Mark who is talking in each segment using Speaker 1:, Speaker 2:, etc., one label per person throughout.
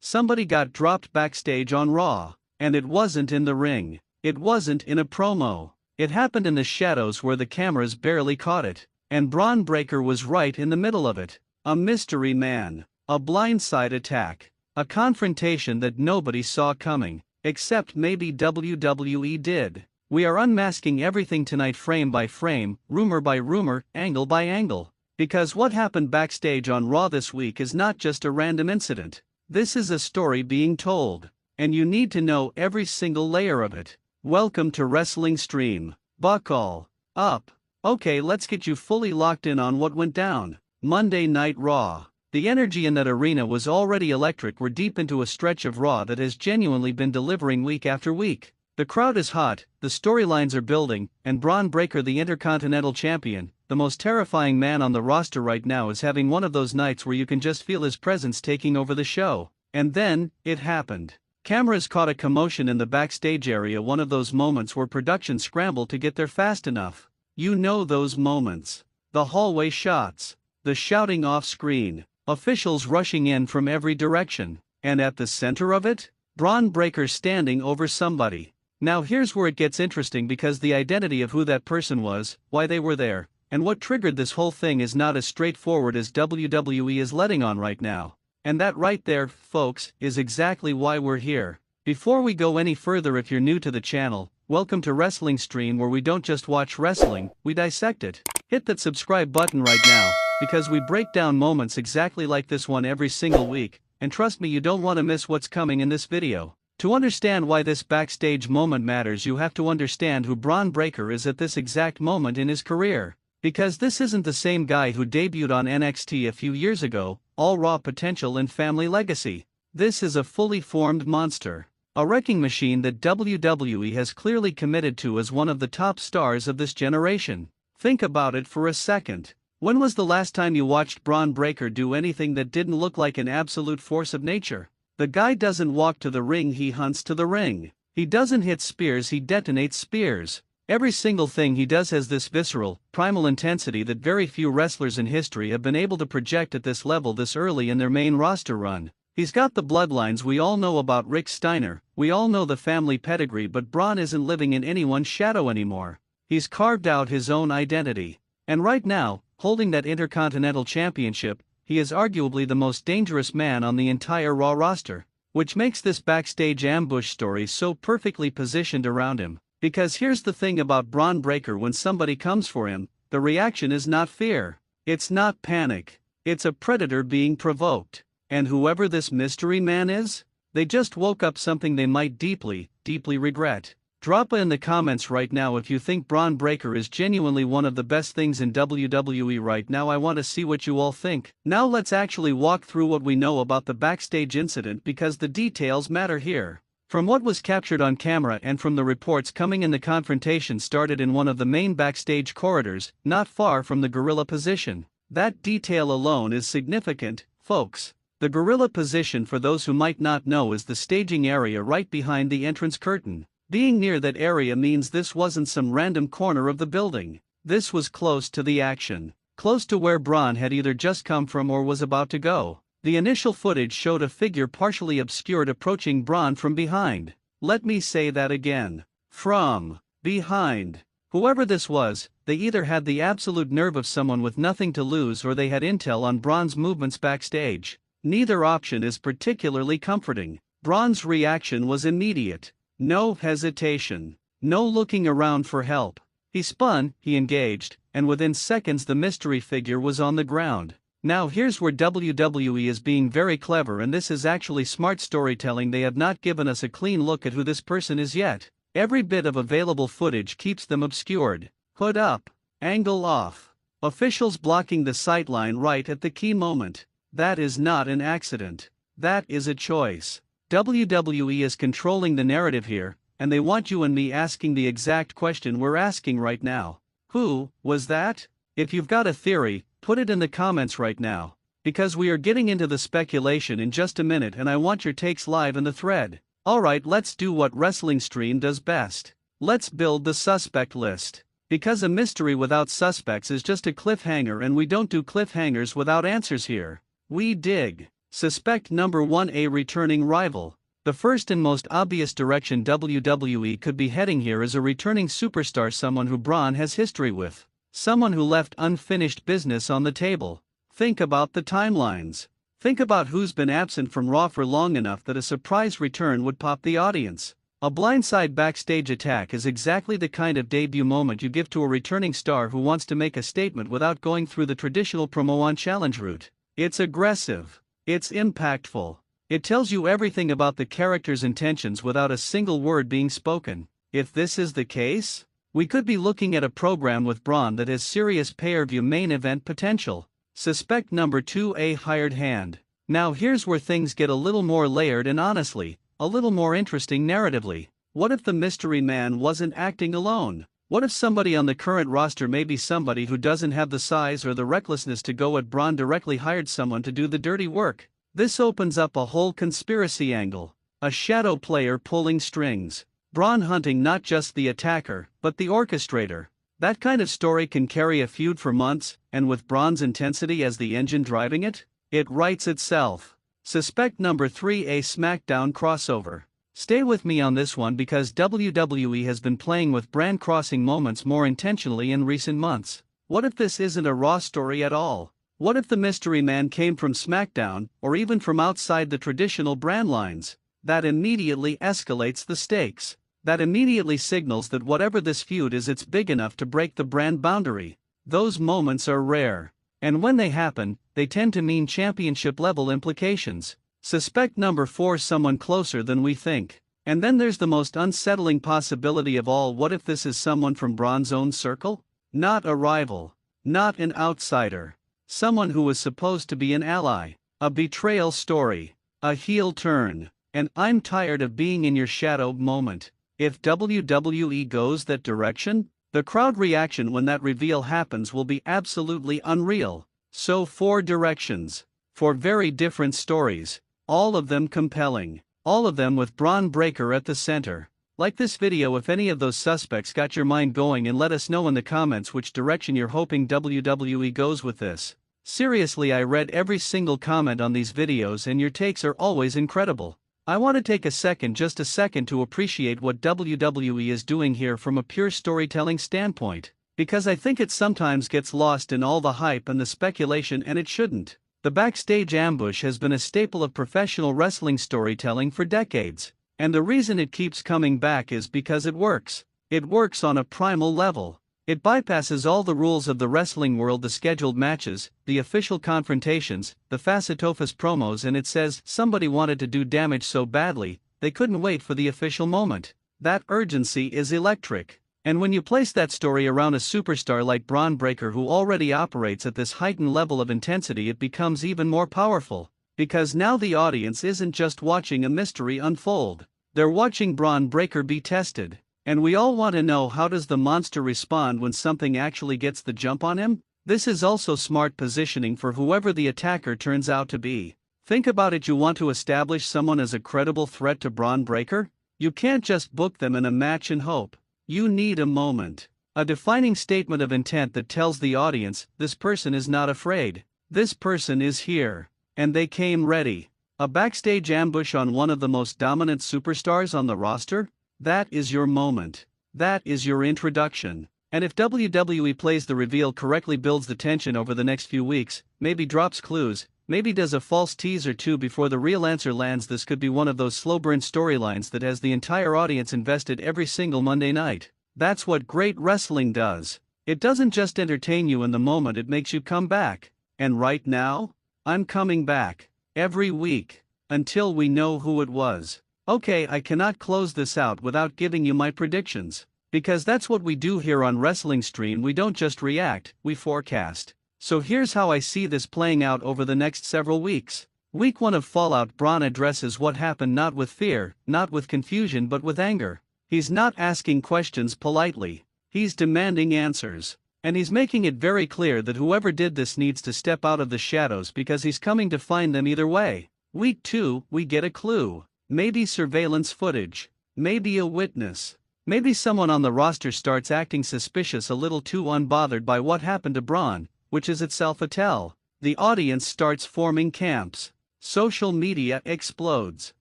Speaker 1: Somebody got dropped backstage on Raw. And it wasn't in the ring. It wasn't in a promo. It happened in the shadows where the cameras barely caught it. And Bron Breakker was right in the middle of it. A mystery man. A blindside attack. A confrontation that nobody saw coming. Except maybe WWE did. We are unmasking everything tonight, frame by frame, rumor by rumor, angle by angle. Because what happened backstage on Raw this week is not just a random incident. This is a story being told. And you need to know every single layer of it. Welcome to Wrestling Stream. Buckle up. Okay, let's get you fully locked in on what went down. Monday Night Raw. The energy in that arena was already electric. We're deep into a stretch of Raw that has genuinely been delivering week after week. The crowd is hot, the storylines are building, and Bron Breakker, the Intercontinental Champion, the most terrifying man on the roster right now, is having one of those nights where you can just feel his presence taking over the show. And then, it happened. Cameras caught a commotion in the backstage area, one of those moments where production scrambled to get there fast enough. You know those moments. The hallway shots. The shouting off screen. Officials rushing in from every direction. And at the center of it? Bron Breakker standing over somebody. Now here's where it gets interesting, because the identity of who that person was, why they were there, and what triggered this whole thing is not as straightforward as WWE is letting on right now. And that right there, folks, is exactly why we're here. Before we go any further, if you're new to the channel, welcome to Wrestling Stream, where we don't just watch wrestling, we dissect it. Hit that subscribe button right now, because we break down moments exactly like this one every single week, and trust me, you don't want to miss what's coming in this video. To understand why this backstage moment matters, you have to understand who Bron Breakker is at this exact moment in his career. Because this isn't the same guy who debuted on NXT a few years ago, all raw potential and family legacy. This is a fully formed monster. A wrecking machine that WWE has clearly committed to as one of the top stars of this generation. Think about it for a second. When was the last time you watched Bron Breakker do anything that didn't look like an absolute force of nature? The guy doesn't walk to the ring, he hunts to the ring. He doesn't hit spears, he detonates spears. Every single thing he does has this visceral, primal intensity that very few wrestlers in history have been able to project at this level this early in their main roster run. He's got the bloodlines we all know about. Rick Steiner, we all know the family pedigree, but Bron isn't living in anyone's shadow anymore. He's carved out his own identity. And right now, holding that Intercontinental Championship, he is arguably the most dangerous man on the entire Raw roster. Which makes this backstage ambush story so perfectly positioned around him. Because here's the thing about Bron Breakker: when somebody comes for him, the reaction is not fear. It's not panic. It's a predator being provoked. And whoever this mystery man is, they just woke up something they might deeply, deeply regret. Drop in the comments right now if you think Bron Breakker is genuinely one of the best things in WWE right now. I want to see what you all think. Now let's actually walk through what we know about the backstage incident, because the details matter here. From what was captured on camera and from the reports coming in, the confrontation started in one of the main backstage corridors, not far from the gorilla position. That detail alone is significant, folks. The gorilla position, for those who might not know, is the staging area right behind the entrance curtain. Being near that area means this wasn't some random corner of the building. This was close to the action. Close to where Bron had either just come from or was about to go. The initial footage showed a figure partially obscured approaching Bron from behind. Let me say that again. From behind. Whoever this was, they either had the absolute nerve of someone with nothing to lose, or they had intel on Bron's movements backstage. Neither option is particularly comforting. Bron's reaction was immediate. No hesitation. No looking around for help. He spun, he engaged, and within seconds the mystery figure was on the ground. Now here's where WWE is being very clever, and this is actually smart storytelling. They have not given us a clean look at who this person is yet. Every bit of available footage keeps them obscured. Hood up. Angle off. Officials blocking the sightline right at the key moment. That is not an accident. That is a choice. WWE is controlling the narrative here, and they want you and me asking the exact question we're asking right now. Who was that? If you've got a theory, put it in the comments right now. Because we are getting into the speculation in just a minute, and I want your takes live in the thread. Alright, let's do what Wrestling Stream does best. Let's build the suspect list. Because a mystery without suspects is just a cliffhanger, and we don't do cliffhangers without answers here. We dig. Suspect number 1, a returning rival. The first and most obvious direction WWE could be heading here is a returning superstar, someone who Bron has history with. Someone who left unfinished business on the table. Think about the timelines. Think about who's been absent from Raw for long enough that a surprise return would pop the audience. A blindside backstage attack is exactly the kind of debut moment you give to a returning star who wants to make a statement without going through the traditional promo on challenge route. It's aggressive. It's impactful. It tells you everything about the character's intentions without a single word being spoken. If this is the case, we could be looking at a program with Bron that has serious pay-per-view main event potential. Suspect number 2, a hired hand. Now here's where things get a little more layered and honestly, a little more interesting narratively. What if the mystery man wasn't acting alone? What if somebody on the current roster, maybe somebody who doesn't have the size or the recklessness to go at Bron, directly hired someone to do the dirty work? This opens up a whole conspiracy angle. A shadow player pulling strings. Bron hunting not just the attacker, but the orchestrator. That kind of story can carry a feud for months, and with Bron's intensity as the engine driving it, it writes itself. Suspect number 3, a SmackDown crossover. Stay with me on this one because WWE has been playing with brand crossing moments more intentionally in recent months. What if this isn't a Raw story at all? What if the mystery man came from SmackDown, or even from outside the traditional brand lines? That immediately escalates the stakes. That immediately signals that whatever this feud is, it's big enough to break the brand boundary. Those moments are rare. And when they happen, they tend to mean championship-level implications. Suspect number 4, someone closer than we think. And then there's the most unsettling possibility of all. What if this is someone from Bron's own circle? Not a rival. Not an outsider. Someone who was supposed to be an ally. A betrayal story. A heel turn. An I'm tired of being in your shadow moment. If WWE goes that direction, the crowd reaction when that reveal happens will be absolutely unreal. So 4 directions. 4 very different stories. All of them compelling. All of them with Bron Breakker at the center. Like this video if any of those suspects got your mind going, and let us know in the comments which direction you're hoping WWE goes with this. Seriously, I read every single comment on these videos and your takes are always incredible. I want to take just a second to appreciate what WWE is doing here from a pure storytelling standpoint, because I think it sometimes gets lost in all the hype and the speculation, and it shouldn't. The backstage ambush has been a staple of professional wrestling storytelling for decades, and the reason it keeps coming back is because it works. It works on a primal level. It bypasses all the rules of the wrestling world, the scheduled matches, the official confrontations, the face-to-face promos, and it says somebody wanted to do damage so badly, they couldn't wait for the official moment. That urgency is electric. And when you place that story around a superstar like Bron Breakker, who already operates at this heightened level of intensity, it becomes even more powerful. Because now the audience isn't just watching a mystery unfold. They're watching Bron Breakker be tested. And we all want to know, how does the monster respond when something actually gets the jump on him? This is also smart positioning for whoever the attacker turns out to be. Think about it, you want to establish someone as a credible threat to Bron Breakker? You can't just book them in a match and hope. You need a moment. A defining statement of intent that tells the audience, this person is not afraid. This person is here. And they came ready. A backstage ambush on one of the most dominant superstars on the roster? That is your moment. That is your introduction. And if WWE plays the reveal correctly, builds the tension over the next few weeks, maybe drops clues, maybe does a false tease or two before the real answer lands, this could be one of those slow burn storylines that has the entire audience invested every single Monday night. That's what great wrestling does. It doesn't just entertain you in the moment, it makes you come back. And right now, I'm coming back. Every week. Until we know who it was. Okay, I cannot close this out without giving you my predictions. Because that's what we do here on Wrestling Stream. We don't just react, we forecast. So here's how I see this playing out over the next several weeks. Week 1 of Fallout, Bron addresses what happened not with fear, not with confusion, but with anger. He's not asking questions politely. He's demanding answers. And he's making it very clear that whoever did this needs to step out of the shadows because he's coming to find them either way. Week 2, we get a clue. Maybe surveillance footage. Maybe a witness. Maybe someone on the roster starts acting suspicious, a little too unbothered by what happened to Bron, which is itself a tell. The audience starts forming camps. Social media explodes.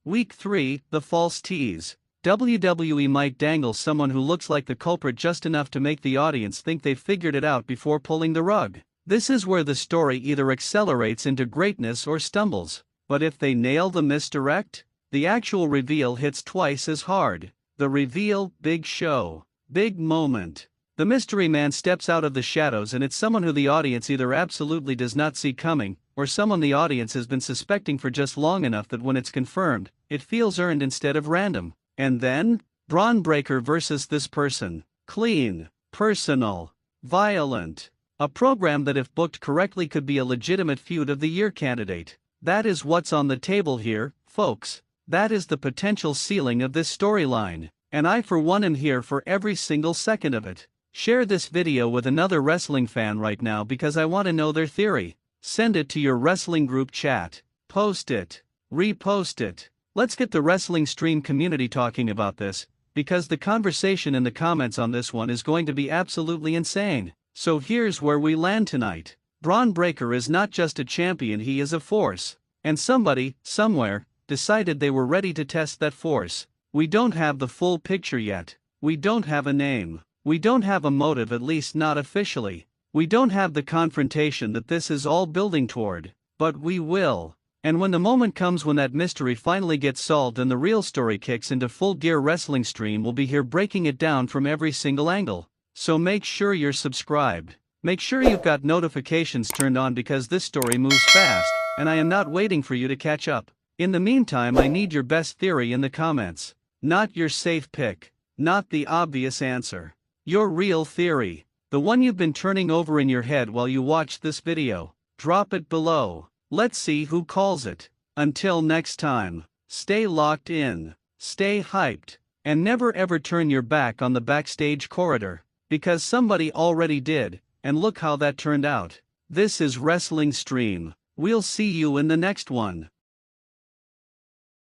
Speaker 1: Week 3, the false tease. WWE might dangle someone who looks like the culprit just enough to make the audience think they've figured it out before pulling the rug. This is where the story either accelerates into greatness or stumbles. But if they nail the misdirect, the actual reveal hits twice as hard. The reveal, big show, big moment. The mystery man steps out of the shadows, and it's someone who the audience either absolutely does not see coming, or someone the audience has been suspecting for just long enough that when it's confirmed, it feels earned instead of random. And then, Bron Breakker versus this person. Clean, personal, violent. A program that if booked correctly could be a legitimate feud of the year candidate. That is what's on the table here, folks. That is the potential ceiling of this storyline. And I for one am here for every single second of it. Share this video with another wrestling fan right now because I want to know their theory. Send it to your wrestling group chat. Post it. Repost it. Let's get the wrestling stream community talking about this, because the conversation in the comments on this one is going to be absolutely insane. So here's where we land tonight. Bron Breakker is not just a champion, he is a force. And somebody, somewhere, decided they were ready to test that force. We don't have the full picture yet. We don't have a name. We don't have a motive, at least not officially. We don't have the confrontation that this is all building toward. But we will. And when the moment comes when that mystery finally gets solved and the real story kicks into full gear, Wrestling Stream will be here breaking it down from every single angle. So make sure you're subscribed. Make sure you've got notifications turned on because this story moves fast, and I am not waiting for you to catch up. In the meantime, I need your best theory in the comments. Not your safe pick. Not the obvious answer. Your real theory. The one you've been turning over in your head while you watch this video. Drop it below. Let's see who calls it. Until next time, stay locked in, stay hyped, and never ever turn your back on the backstage corridor. Because somebody already did, and look how that turned out. This is Wrestling Stream. We'll see you in the next one.